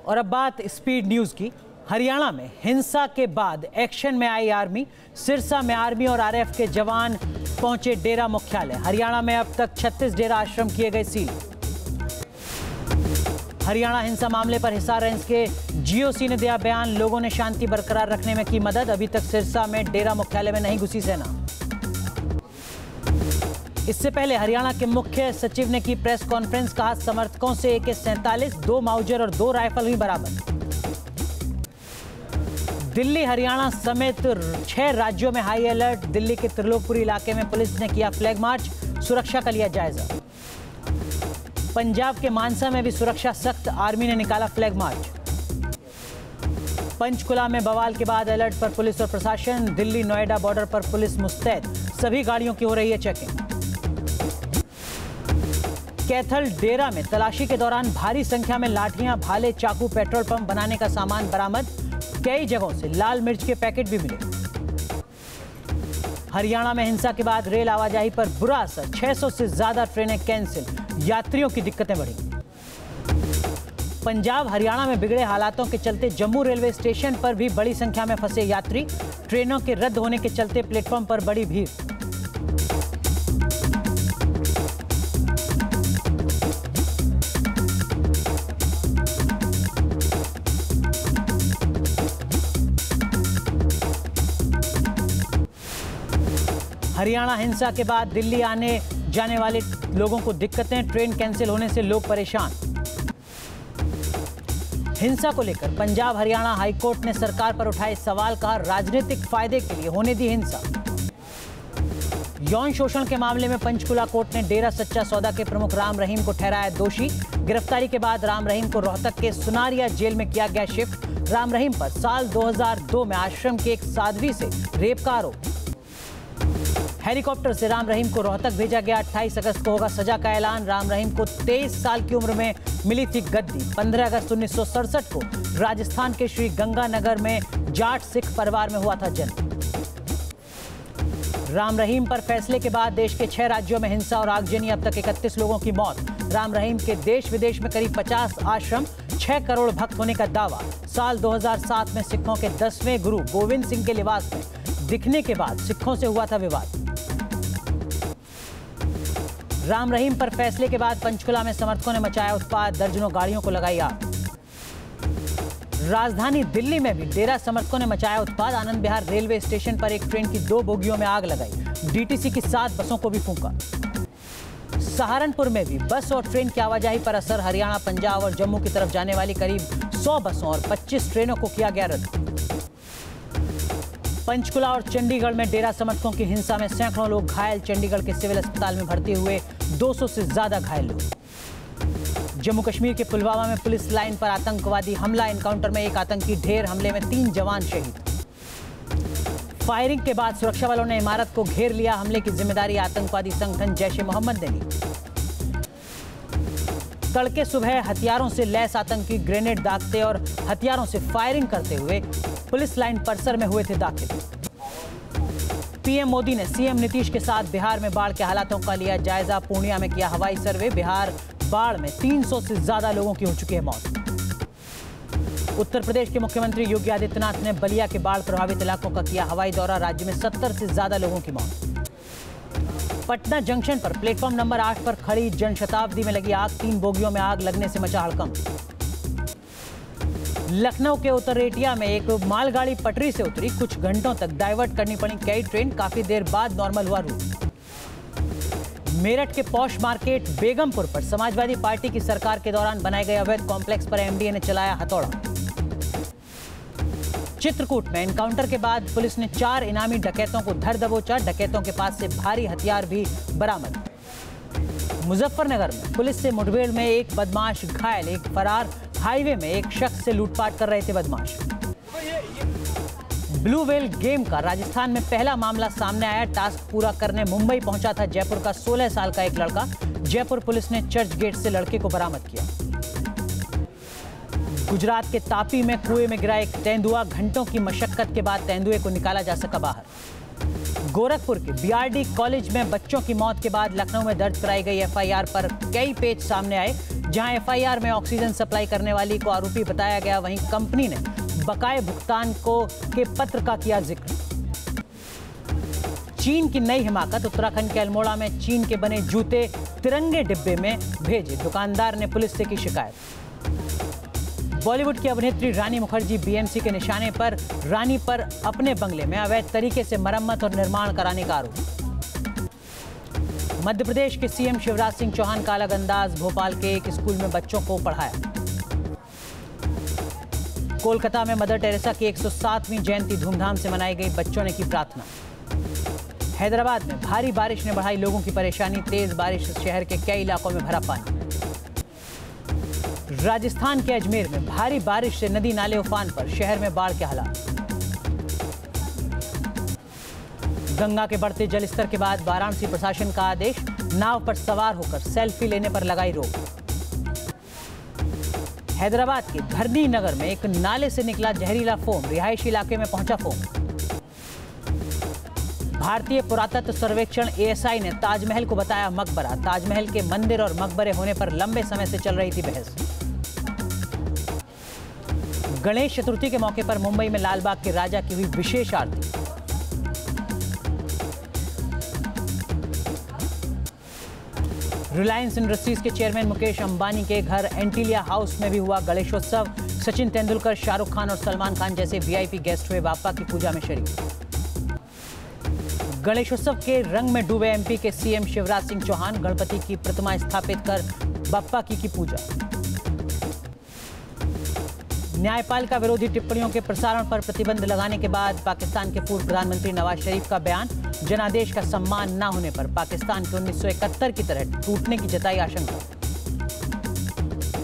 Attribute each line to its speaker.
Speaker 1: और अब बात स्पीड न्यूज की। हरियाणा में हिंसा के बाद एक्शन में आई आर्मी। सिरसा में आर्मी और आरएएफ के जवान पहुंचे डेरा मुख्यालय। हरियाणा में अब तक 36 डेरा आश्रम किए गए सील। हरियाणा हिंसा मामले पर हिसार रेंज के जीओसी ने दिया बयान। लोगों ने शांति बरकरार रखने में की मदद। अभी तक सिरसा में डेरा मुख्यालय में नहीं घुसी सेना। इससे पहले हरियाणा के मुख्य सचिव ने की प्रेस कॉन्फ्रेंस। कहा समर्थकों से AK-47, 2 माउजर और 2 राइफल हुई बरामद। दिल्ली हरियाणा समेत 6 राज्यों में हाई अलर्ट। दिल्ली के त्रिलोकपुरी इलाके में पुलिस ने किया फ्लैग मार्च। सुरक्षा का लिया जायजा। पंजाब के मानसा में भी सुरक्षा सख्त। आर्मी ने निकाला फ्लैग मार्च। पंचकुला में बवाल के बाद अलर्ट पर पुलिस और प्रशासन। दिल्ली नोएडा बॉर्डर पर पुलिस मुस्तैद। सभी गाड़ियों की हो रही है चेकिंग। कैथल डेरा में तलाशी के दौरान भारी संख्या में लाठियां, भाले, चाकू, पेट्रोल पंप बनाने का सामान बरामद। कई जगहों से लाल मिर्च के पैकेट भी मिले। हरियाणा में हिंसा के बाद रेल आवाजाही पर बुरा असर। 600 से ज्यादा ट्रेनें कैंसिल। यात्रियों की दिक्कतें बढ़ी। पंजाब हरियाणा में बिगड़े हालातों के चलते जम्मू रेलवे स्टेशन पर भी बड़ी संख्या में फंसे यात्री। ट्रेनों के रद्द होने के चलते प्लेटफॉर्म पर बड़ी भीड़। हरियाणा हिंसा के बाद दिल्ली आने जाने वाले लोगों को दिक्कतें। ट्रेन कैंसिल होने से लोग परेशान। हिंसा को लेकर पंजाब हरियाणा हाईकोर्ट ने सरकार पर उठाए सवाल। कहा राजनीतिक फायदे के लिए होने दी हिंसा। यौन शोषण के मामले में पंचकुला कोर्ट ने डेरा सच्चा सौदा के प्रमुख राम रहीम को ठहराया दोषी। गिरफ्तारी के बाद राम रहीम को रोहतक के सुनारिया जेल में किया गया शिफ्ट। राम रहीम पर साल 2002 में आश्रम की एक साध्वी से रेप का आरोप। हेलीकॉप्टर से राम रहीम को रोहतक भेजा गया। 28 अगस्त को होगा सजा का ऐलान। राम रहीम को 23 साल की उम्र में मिली थी गद्दी। 15 अगस्त 1967 को राजस्थान के श्री गंगानगर में जाट सिख परिवार में हुआ था जन्म। राम रहीम पर फैसले के बाद देश के 6 राज्यों में हिंसा और आगजनी। अब तक 31 लोगों की मौत। राम रहीम के देश विदेश में करीब 50 आश्रम, 6 करोड़ भक्त होने का दावा। साल 2007 में सिखों के 10वें गुरु गोविंद सिंह के लिबास में दिखने के बाद सिखों से हुआ था विवाद। राम रहीम पर फैसले के बाद पंचकुला में समर्थकों ने मचाया उत्पात। दर्जनों गाड़ियों को लगाई आग। राजधानी दिल्ली में भी डेरा समर्थकों ने मचाया उत्पात। आनंद विहार रेलवे स्टेशन पर एक ट्रेन की 2 बोगियों में आग लगाई। डीटीसी की 7 बसों को भी फूंका। सहारनपुर में भी बस और ट्रेन की आवाजाही पर असर। हरियाणा, पंजाब और जम्मू की तरफ जाने वाली करीब 100 बसों और 25 ट्रेनों को किया गया रद्द। पंचकुला और चंडीगढ़ में डेरा समर्थकों की हिंसा में सैकड़ों लोग घायल। चंडीगढ़ के सिविल अस्पताल में भर्ती हुए 200 से ज्यादा घायल लोग। जम्मू कश्मीर के पुलवामा में पुलिस लाइन पर आतंकवादी हमला। एनकाउंटर में एक आतंकी ढेर। हमले में 3 जवान शहीद। फायरिंग के बाद सुरक्षा बलों ने इमारत को घेर लिया। हमले की जिम्मेदारी आतंकवादी संगठन जैश-ए-मोहम्मद ने ली। तड़के सुबह हथियारों से लैस आतंकी ग्रेनेड दागते और हथियारों से फायरिंग करते हुए पुलिस लाइन परिसर में हुए थे दाखिल। पीएम मोदी ने सीएम नीतीश के साथ बिहार में बाढ़ के हालातों का लिया जायजा। पूर्णिया में किया हवाई सर्वे। बिहार बाढ़ में 300 से ज्यादा लोगों की हो चुकी है मौत। उत्तर प्रदेश के मुख्यमंत्री योगी आदित्यनाथ ने बलिया के बाढ़ प्रभावित इलाकों का किया हवाई दौरा। राज्य में 70 से ज्यादा लोगों की मौत। पटना जंक्शन पर प्लेटफॉर्म नंबर 8 पर खड़ी जनशताब्दी में लगी आग। 3 बोगियों में आग लगने से मचा हड़कंप। लखनऊ के उत्तरेटिया में एक मालगाड़ी पटरी से उतरी। कुछ घंटों तक डाइवर्ट करनी पड़ी कई ट्रेन। काफी देर बाद नॉर्मल हुआ रूट। मेरठ के पॉश मार्केट बेगमपुर पर समाजवादी पार्टी की सरकार के दौरान बनाए गए अवैध कॉम्प्लेक्स पर एमडीए ने चलाया हथौड़ा। चित्रकूट में एनकाउंटर के बाद पुलिस ने 4 इनामी डकैतों को धर दबोचा। डकैतों के पास से भारी हथियार भी बरामद। मुजफ्फरनगर में पुलिस से मुठभेड़ में एक बदमाश घायल, एक फरार। हाईवे में एक शख्स से लूटपाट कर रहे थे बदमाश। ब्लू व्हेल गेम का राजस्थान में पहला मामला सामने आया। टास्क पूरा करने मुंबई पहुंचा था जयपुर का 16 साल का एक लड़का। जयपुर पुलिस ने चर्च गेट से लड़के को बरामद किया। गुजरात के तापी में कुएं में गिरा एक तेंदुआ। घंटों की मशक्कत के बाद तेंदुए को निकाला जा सका बाहर। गोरखपुर के बीआरडी कॉलेज में बच्चों की मौत के बाद लखनऊ में दर्ज कराई गई एफआईआर पर कई पेज सामने आए। जहां एफआईआर में ऑक्सीजन सप्लाई करने वाली को आरोपी बताया गया, वहीं कंपनी ने बकाये भुगतान के पत्र का किया जिक्र। चीन की नई हिमाकत, उत्तराखंड के अल्मोड़ा में चीन के बने जूते तिरंगे डिब्बे में भेजे, दुकानदार ने पुलिस से की शिकायत। बॉलीवुड की अभिनेत्री रानी मुखर्जी बीएमसी के निशाने पर रानी पर अपने बंगले में अवैध तरीके से मरम्मत और निर्माण कराने का आरोप। मध्य प्रदेश के सीएम शिवराज सिंह चौहान का अलग अंदाज, भोपाल के एक स्कूल में बच्चों को पढ़ाया। कोलकाता में मदर टेरेसा की 107वीं जयंती धूमधाम से मनाई गई, बच्चों ने की प्रार्थना। हैदराबाद में भारी बारिश ने बढ़ाई लोगों की परेशानी, तेज बारिश से शहर के कई इलाकों में भरा पानी। राजस्थान के अजमेर में भारी बारिश से नदी नाले उफान पर, शहर में बाढ़ के हालात। गंगा के बढ़ते जलस्तर के बाद वाराणसी प्रशासन का आदेश, नाव पर सवार होकर सेल्फी लेने पर लगाई रोक। हैदराबाद के धरनी नगर में एक नाले से निकला जहरीला फोम, रिहायशी इलाके में पहुंचा फोम। भारतीय पुरातत्व सर्वेक्षण एएसआई ने ताजमहल को बताया मकबरा, ताजमहल के मंदिर और मकबरे होने पर लंबे समय से चल रही थी बहस। गणेश चतुर्थी के मौके पर मुंबई में लालबाग के राजा की हुई विशेष आरती। रिलायंस इंडस्ट्रीज के चेयरमैन मुकेश अंबानी के घर एंटीलिया हाउस में भी हुआ गणेशोत्सव। सचिन तेंदुलकर, शाहरुख खान और सलमान खान जैसे वीआईपी गेस्ट हुए बाप्पा की पूजा में शरीक। गणेशोत्सव के रंग में डूबे एमपी के सीएम शिवराज सिंह चौहान, गणपति की प्रतिमा स्थापित कर बाप्पा की पूजा। न्यायपालिका विरोधी टिप्पणियों के प्रसारण पर प्रतिबंध लगाने के बाद पाकिस्तान के पूर्व प्रधानमंत्री नवाज शरीफ का बयान, जनादेश का सम्मान न होने पर पाकिस्तान के 1971 की तरह टूटने की जताई आशंका।